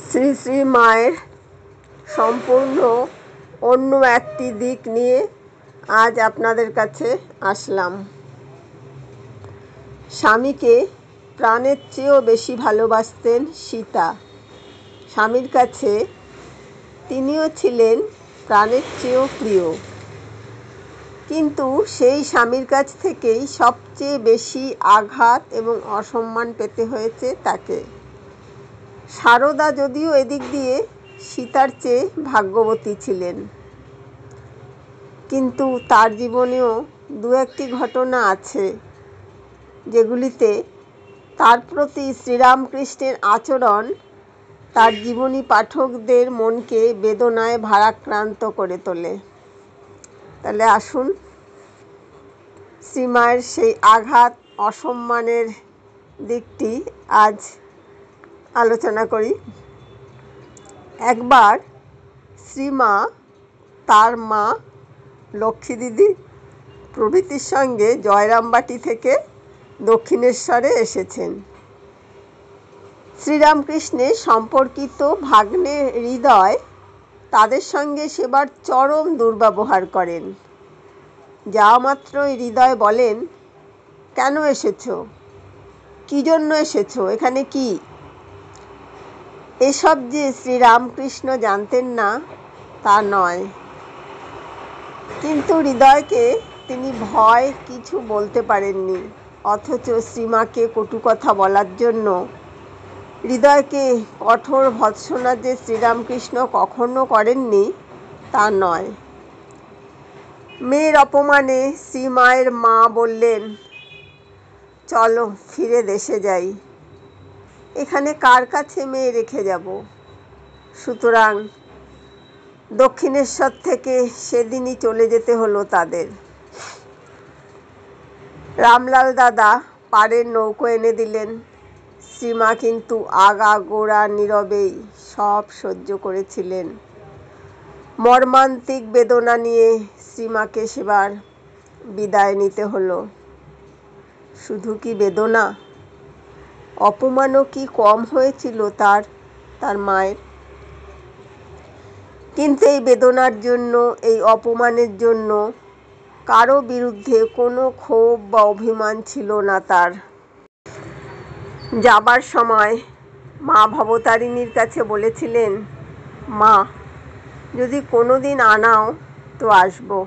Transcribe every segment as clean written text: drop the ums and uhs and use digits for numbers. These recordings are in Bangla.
শ্রী শ্রী মায়ের সম্পূর্ণ অন্য একটি দিক নিয়ে আজ আপনাদের কাছে আসলাম। স্বামীকে প্রাণের চেয়েও বেশি ভালোবাসতেন সীতা। স্বামীর কাছে তিনিও ছিলেন প্রাণের চেয়েও প্রিয়, কিন্তু সেই স্বামীর কাছ থেকেই সবচেয়ে বেশি আঘাত এবং অসম্মান পেতে হয়েছে তাকে। সারদা যদিও এদিক দিয়ে সীতার চেয়ে ভাগ্যবতী ছিলেন, কিন্তু তার জীবনেও দু একটি ঘটনা আছে যেগুলিতে তার প্রতি শ্রীরামকৃষ্ণের আচরণ তার জীবনী পাঠকদের মনকে বেদনায় ভারাক্রান্ত করে তোলে। তাহলে আসুন শ্রীমায়ের সেই আঘাত অসম্মানের দিকটি আজ আলোচনা করি। একবার শ্রীমা তার মা লক্ষ্মী দিদি প্রভৃতির সঙ্গে জয়রামবাটি থেকে দক্ষিণেশ্বরে এসেছেন। শ্রীরামকৃষ্ণের সম্পর্কিত ভাগ্নে হৃদয় তাদের সঙ্গে সেবার চরম দুর্ব্যবহার করেন। যাওয়া মাত্রই হৃদয় বলেন, কেন এসেছো, কী জন্য এসেছো, এখানে কি? এসব যে শ্রীরামকৃষ্ণ জানতেন না তা নয়, কিন্তু হৃদয়কে তিনি ভয় কিছু বলতে পারেননি। অথচ শ্রীমাকে কটু কথা বলার জন্য হৃদয়কে কঠোর ভৎসনা যে শ্রীরামকৃষ্ণ কখনো করেননি তা নয়। মেয়ের অপমানে শ্রীমায়ের মা বললেন, চলো ফিরে দেশে যাই, এখানে কার কাছে মেয়ে রেখে যাব। সুতরাং দক্ষিণেশ্বর থেকে সেদিনই চলে যেতে হলো তাদের। রামলাল দাদা পাড়ের নৌকো এনে দিলেন। শ্রীমা কিন্তু আগাগোড়া নীরবেই সব সহ্য করেছিলেন। মর্মান্তিক বেদনা নিয়ে শ্রীমাকে সেবার বিদায় নিতে হলো। শুধু কি বেদনা, অপমানও কি কম হয়েছিল তার মায়ের? কিন্তু এই বেদনার জন্য, এই অপমানের জন্য কারো বিরুদ্ধে কোনো ক্ষোভ বা অভিমান ছিল না তার। যাবার সময় মা ভবতারিণীর কাছে বলেছিলেন, মা যদি কোনোদিন আনাও তো আসবো।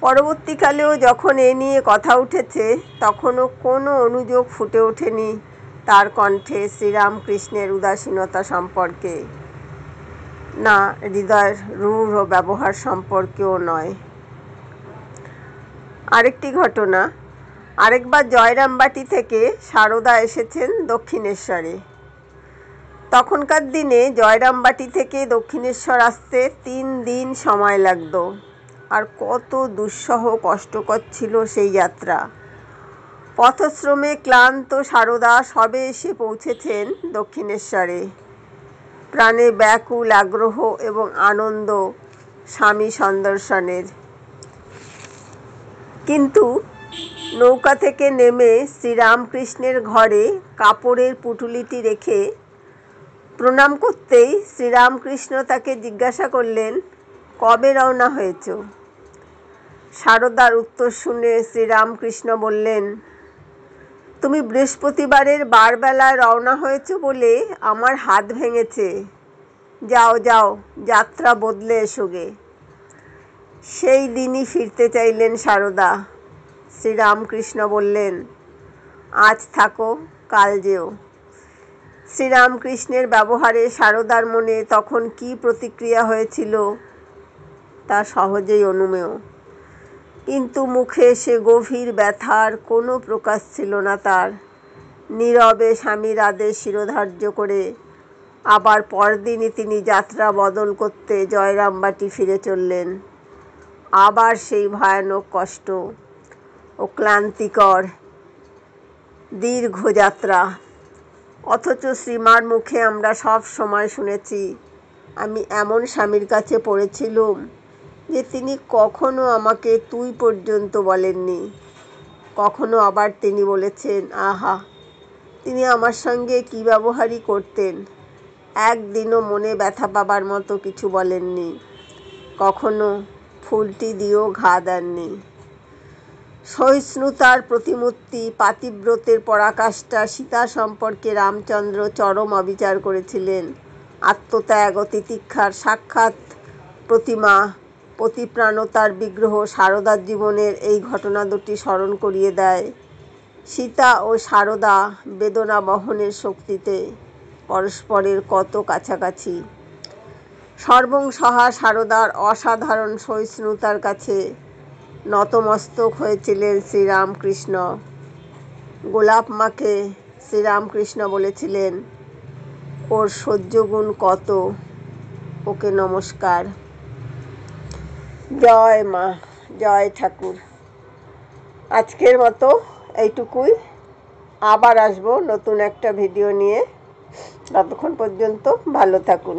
পরবর্তীকালেও যখন এ নিয়ে কথা উঠেছে তখনও কোনো অনুযোগ ফুটে ওঠেনি তার কণ্ঠে শ্রীরামকৃষ্ণের উদাসীনতা সম্পর্কে, না হৃদয়ের রূঢ় ব্যবহার সম্পর্কেও নয়। আরেকটি ঘটনা, আরেকবার জয়রামবাটি থেকে সারদা এসেছেন দক্ষিণেশ্বরে। তখনকার দিনে জয়রামবাটি থেকে দক্ষিণেশ্বর আসতে 3 দিন সময় লাগতো। আর কত দুঃসহ কষ্টকর ছিল সেই যাত্রা। পথশ্রমে ক্লান্ত সারদা সবে এসে পৌঁছেছেন দক্ষিণেশ্বরে। প্রাণে ব্যাকুল আগ্রহ এবং আনন্দ স্বামী সন্দর্শনের। কিন্তু নৌকা থেকে নেমে শ্রীরামকৃষ্ণের ঘরে কাপড়ের পুঁটুলিটি রেখে প্রণাম করতেই শ্রীরামকৃষ্ণ তাকে জিজ্ঞাসা করলেন, কবে রওনা হয়েছ? সারদার উত্তর শুনে শ্রীরামকৃষ্ণ বললেন, তুমি বৃহস্পতিবারের বারবেলায় রওনা হয়েছ বলে আমার হাত ভেঙেছে। যাও যাও, যাত্রা বদলে এসোগে। সেই দিনই ফিরতে চাইলেন সারদা। শ্রীরামকৃষ্ণ বললেন, আজ থাকো, কাল যেও। শ্রীরামকৃষ্ণের ব্যবহারে সারদার মনে তখন কী প্রতিক্রিয়া হয়েছিল তা সহজেই অনুমেয়। কিন্তু মুখে সে গভীর ব্যথার কোনো প্রকাশ ছিল না তার। নীরবে স্বামীর আদেশ শিরোধার্য করে আবার পরদিনই তিনি যাত্রা বদল করতে জয়রামবাটি ফিরে চললেন। আবার সেই ভয়ানক কষ্ট ও ক্লান্তিকর দীর্ঘ যাত্রা। অথচ শ্রীমার মুখে আমরা সব সময় শুনেছি, আমি এমন স্বামীর কাছে পড়েছিলুম যে তিনি কখনো আমাকে তুই পর্যন্ত বলেননি। কখনো আবার তিনি বলেছেন, আহা তিনি আমার সঙ্গে কী ব্যবহারই করতেন, একদিনও মনে ব্যথা পাবার মতো কিছু বলেননি, কখনো ফুলটি দিয়েও ঘা দেননি। সহিষ্ণুতার প্রতিমূর্তি, পাতিব্রতের পরাকাষ্ঠা সীতা সম্পর্কে রামচন্দ্র চরম অবিচার করেছিলেন। আত্মত্যাগ ও তিতিক্ষার সাক্ষাৎ প্রতিমা, পতিপ্রাণতার বিগ্রহ সারদার জীবনের এই ঘটনা দুটি স্মরণ করিয়ে দেয় সীতা ও সারদা বেদনা বহনের শক্তিতে পরস্পরের কত কাছাকাছি। সর্বংসহা সারদার অসাধারণ সহিষ্ণুতার কাছে নতমস্তক হয়েছিলেন শ্রীরামকৃষ্ণ। গোলাপ মাকে শ্রীরামকৃষ্ণ বলেছিলেন, ওর সহ্যগুণ কত, ওকে নমস্কার। জয় মা, জয় ঠাকুর। আজকের মতো এইটুকুই। আবার আসবো নতুন একটা ভিডিও নিয়ে। ততক্ষণ পর্যন্ত ভালো থাকুন।